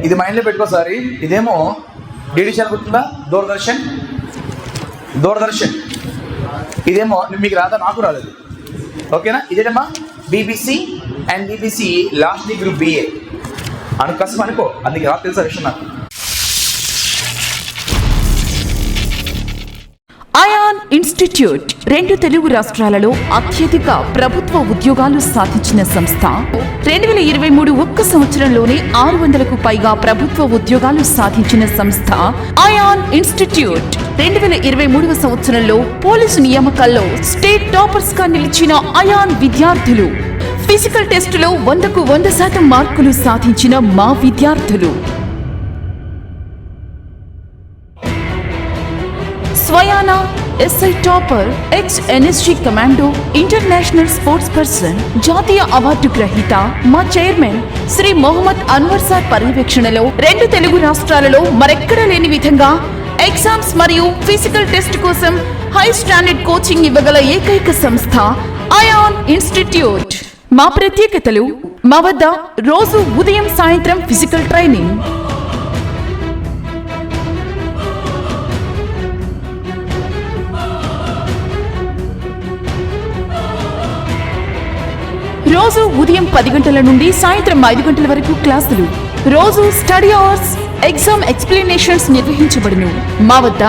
ఇది మైండ్లో పెట్టుకోసారి. ఇదేమో డిడి ఛానల్ గుర్తుందా, దూరదర్శన్. ఇదేమో మీకు రాదా, నాకు రాలేదు. ఓకేనా. ఇదేటమ్మా BBC and BBC last group BA కష్టం అనుకో, అందుకే రా తెలుసా విషయం నాకు. అయాన్ ఇన్స్టిట్యూట్ 2 తెలుగు రాష్ట్రాలలో అత్యధిక ప్రభుత్వ ఉద్యోగాలు సాధించిన సంస్థ. 2023 ఒక్క సంవత్సరంలోనే 600కు పైగా ప్రభుత్వ ఉద్యోగాలు సాధించిన సంస్థ అయాన్ ఇన్స్టిట్యూట్. 2023వ సంవత్సరంలో పోలీసు నియామకాల్లో స్టేట్ టాపర్స్ గా నిలిచిన అయాన్ విద్యార్థులు, ఫిజికల్ టెస్టులో 100కు 100% మార్కులు సాధించిన మా విద్యార్థులు, స్వయానా SI topper, ex NSG commando, international sports person, జాతీయ అవార్డు గ్రహీత మా చైర్మన్ శ్రీ మొహమ్మద్ అన్వర్ సార్ పర్యవేక్షణలో 2 తెలుగు రాష్ట్రాలలో మరెక్కడా లేని విధంగా ఎగ్జామ్స్ మరియు ఫిజికల్ టెస్ట్ కోసం హై స్టాండర్డ్ కోచింగ్ ఇవ్వగల ఏకైక సంస్థ అయాన్ ఇన్స్టిట్యూట్. మా ప్రత్యేకతలు: మా వద్ద రోజు ఉదయం సాయంత్రం ఫిజికల్ ట్రైనింగ్, రోజు ఉదయం 10 గంటల నుండి సాయంత్రం 5 గంటల వరకు క్లాసులు, రోజు స్టడీ అవర్స్, ఎగ్జామ్ ఎక్స్ప్లెనేషన్స్ నిర్వహించబడును. మా వద్ద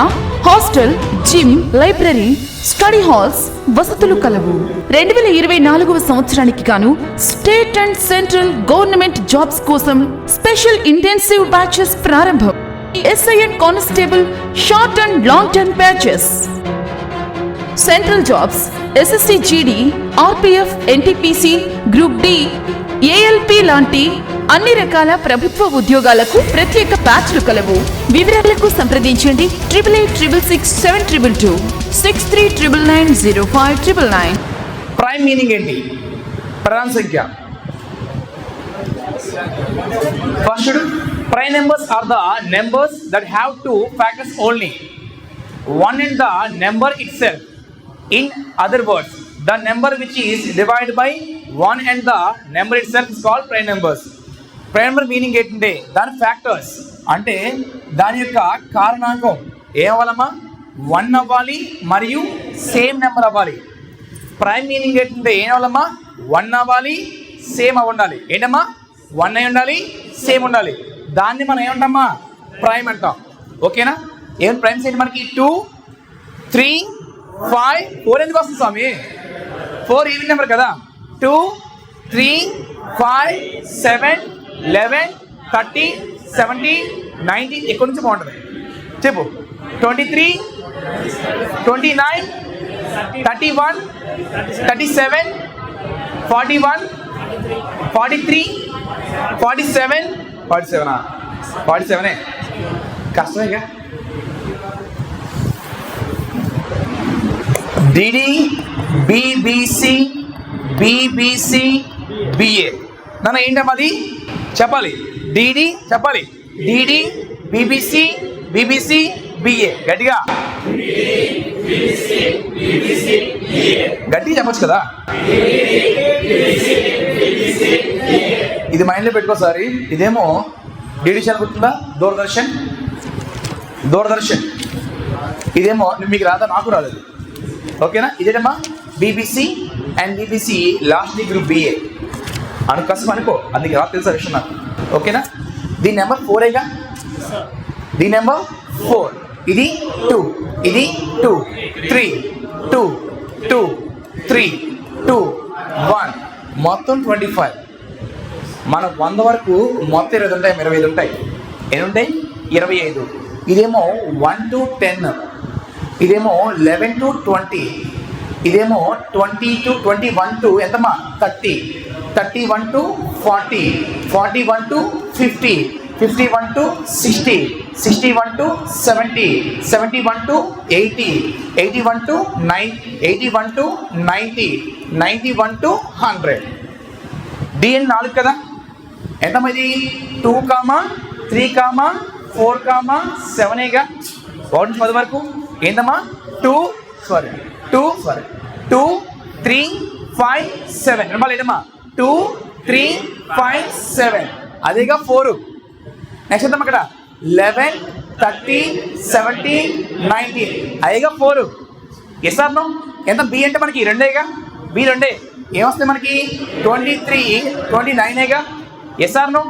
hostel, gym, library, study halls వసతులు కలవు. 2024వ సంవత్సరానికి గాను state and central government jobs కోసం స్పెషల్ ఇంటెన్సివ్ బ్యాచెస్ ప్రారంభం. SI and constable short and long term batches, central jobs, SSC GD, RPF, NTPC, group D, ALP లాంటి అన్ని రకాల ప్రభుత్వ ఉద్యోగాలకు ప్రత్యేక బ్యాచ్లు కలవు. వివరాలకు సంప్రదించండి 88666722 6399905999. ప్రైమ్ మీనింగ్ ఏంటి? ప్రధాన సంఖ్య. First, prime numbers are the numbers that have 2 factors only, one and the number itself. In other words, the number which is divided by 1 and the number itself is called prime numbers. Prime number meaning ఏంటంటే దాని factors అంటే దాని యొక్క కారణాంకం ఏమవ్వాలమ్మా, 1 అవ్వాలి మరియు same number అవ్వాలి. Prime meaning ఏంటంటే ఏం అవ్వాలమ్మా, 1 అవ్వాలి, సేమ్ అవి ఉండాలి. ఏంటమ్మా, 1 అయి ఉండాలి, సేమ్ ఉండాలి. దాన్ని మనం ఏమంటామా, ప్రైమ్ అంటాం. ఓకేనా. ఏం ప్రైమ్స్ ఏంటి మనకి? 2, 3, 5, 4 ఎందుకు వస్తుంది స్వామి? 4 ఈవెన్ నెంబర్ కదా. 2, 3, 5, 7, 11, 13, 17, 19 ఎక్కడి నుంచి బాగుంటుంది చెప్పు? 23, 29, 31, 37, 41, 43, 47, 47 కష్టమేగా. DD, BBC, BBC, BA. నన్ను ఏంటమ్మా అది చెప్పాలి. డిడి చెప్పాలి. DD, BBC, BBC, BA. గట్టిగా గట్టిగా చెప్పచ్చు కదా. ఇది మైండ్లో పెట్టుకోసారి. ఇదేమో డిడి ఛానల్ గుర్తుందా, దూరదర్శన్. ఇదేమో మీకు రాదా, నాకు రాలేదు. ఓకేనా. ఇదేటమ్మా BBC and BBC last group BA కష్టం అనుకో, అందుకే రా తెలుసా విషయం నాకు. ఓకేనా. దీని నెంబర్ 4ఏగా, దీని నెంబర్ 4. ఇది 2, ఇది 2, 3, 2, 2, 3, 2, 1 మొత్తం 25. మన 100 వరకు మొత్తం 25 ఉంటాయి, 25 ఉంటాయి. ఎన్ని ఉంటాయి? 25. ఇదేమో 1 to 10, ఇదేమో 11 to 20, ఇదేమో 20 to 21 to ఎంతమ్మా 30, 31 to 40, 41 to 50, 51 to 60, 61 to 70, 71 to 80, 81 to 90, 81 to 90, 91 to 100. డిఎన్ 4 కదా. ఎంతమ్మా ఇది? 2, 3, 4, 7గా 1 నుంచి 10 వరకు. ఏంటమ్మా 2, 3, 5, 7. మళ్ళీ ఏంటమ్మా 2, 3, 5, 7. అదేగా 4. నెక్స్ట్ ఎంత అక్కడ 11, 13, 17, 19 అదేగా 4. Yes or no? ఎంత బి అంటే మనకి 2గా, బి 2 ఏమొస్తాయి మనకి 23, 29గా. Yes or no?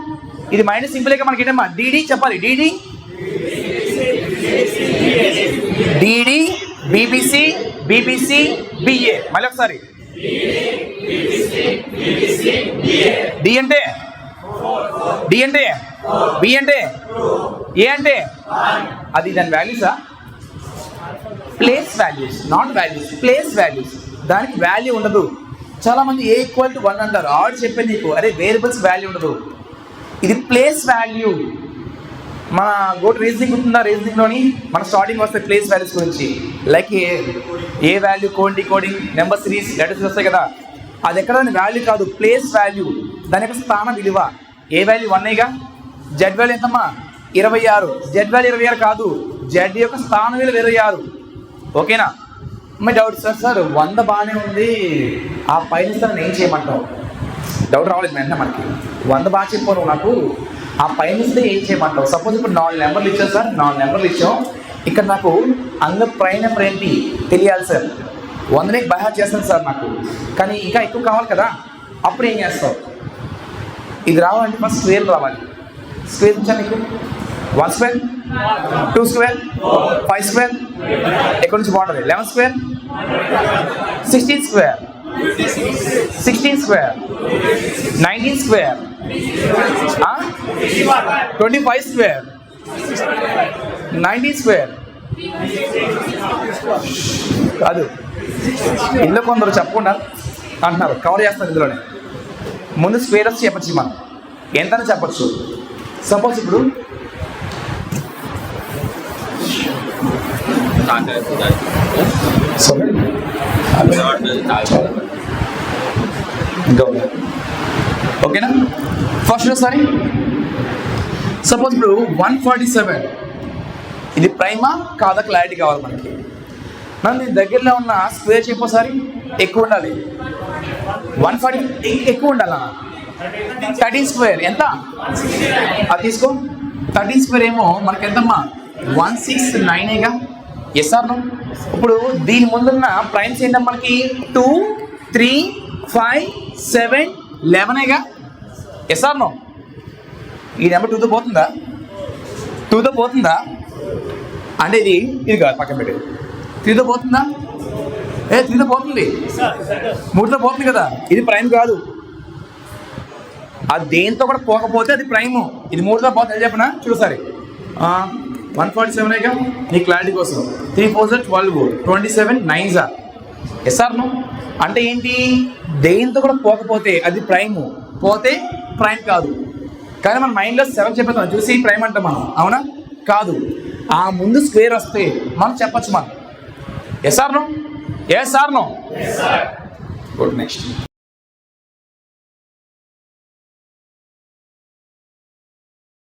ఇది మైనస్ సింపుల్గా మనకి ఏంటమ్మా డిడి చెప్పాలి. DD BBC BBC BA. మళ్ళీ ఒకసారి డి అంటే డి అంటే బి అంటే ఏ అంటే అది దాని వాల్యూసా? Place values, not values, place values. దానికి వాల్యూ ఉండదు. చాలామంది ఏ ఈక్వల్ టు 1 అంటారు. ఆడు చెప్పేది నీకు అరే వేరియబుల్స్ వాల్యూ ఉండదు. ఇది ప్లేస్ వాల్యూ. మన గోట్ రీజనింగ్ ఉంటుందా? రీజనింగ్లోని మన స్టార్టింగ్ వస్తాయి ప్లేస్ వాల్యూస్ గురించి. లైక్ ఏ value, coding, number series, letters వస్తాయి కదా. అది ఎక్కడ వాల్యూ కాదు, ప్లేస్ వాల్యూ. దాని యొక్క స్థాన విలువ. ఏ వాల్యూ 1గా. జెడ్ వాల్యూ ఎంతమ్మా 26. జెడ్ వాల్యూ 26 కాదు, జెడ్ యొక్క స్థాన విలువ 26. ఓకేనా? మీ డౌట్ సార్ 100 బాగానే ఉంది, ఆ పైన నన్ను ఏం చేయమంటావు? డౌట్ రావాలి వెంటనే మనకి. 100 బాగా చెప్పాను నాకు, ఆ పైన ఏం చేయమంటావు? సపోజ్ ఇప్పుడు 4 నెంబర్లు ఇచ్చావు సార్, 4 నెంబర్లు ఇచ్చాం. ఇక్కడ నాకు అందరూ ప్రైమ్ నెంబర్ ఏంటి తెలియాలి సార్. 100ని బైహార్ట్ చేస్తాను సార్ నాకు, కానీ ఇంకా ఎక్కువ కావాలి కదా. అప్పుడు ఏం చేస్తావు? ఇది రావాలంటే ఫస్ట్ స్క్వేర్ రావాలి. స్క్వేర్ ఇచ్చాను నీకు 1 స్క్వేర్, 2 స్క్వేర్, 5 స్క్వేర్. ఎక్కడి నుంచి బాగుంటుంది? 11 square, 16 square, 16 square, 19 square, 25 square, 19 square. కాదు, ఇందులో కొందరు చెప్పకుండా అంటున్నారు, కవర్ చేస్తున్నారు. ఇందులోనే ముందు స్క్వేర్ వచ్చి చెప్పచ్చు, మనం ఎంతని చెప్పచ్చు. సపోజ్ ఇప్పుడు ఓకేనా? ఫస్ట్ ఒకసారి సపోజ్ ఇప్పుడు 147 ఇది ప్రైమా కాదా క్లారిటీ కావాలి మనకి. నన్ను దగ్గరలో ఉన్న స్క్వేర్ చెప్పోసారి ఎక్కువ ఉండాలి. 140 ఎక్కువ ఉండాలా? 13 స్క్వేర్ ఎంత? అది తీసుకో. 13 స్క్వేర్ ఏమో మనకి ఎంతమ్మా 169గా. Yes or no? ఇప్పుడు దీని ముందున్న ప్రైమ్స్ ఏంటమ్మా మనకి 2, 3, 5, 7, 11గా. Yes or no? ఈ నెంబర్ 2తో పోతుందా? 2తో పోతుందా అంటే ఇది కాదు, పక్కన పెట్టేది. 3తో పోతుందా? 3తో పోతుంది, 3తో పోతుంది కదా. ఇది ప్రైమ్ కాదు. అది దేంతో కూడా పోకపోతే అది ప్రైము. ఇది 3తో పోతుంది చెప్పనా? చూడసారి 147గా నీ క్లారిటీ కోసం. 3 4 12, 27 9. Yes or no? అంటే ఏంటి? దేంతో కూడా పోకపోతే అది ప్రైము, పోతే ప్రైమ్ కాదు. కానీ మన మైండ్లో 7 చెప్పేస్తాం చూసి ప్రైమ్ అంటాం మనం, అవునా? కాదు. ఆ ముందు స్క్వేర్ వస్తే మనం చెప్పచ్చు మనం. Yes or no? Yes or no? Good. Next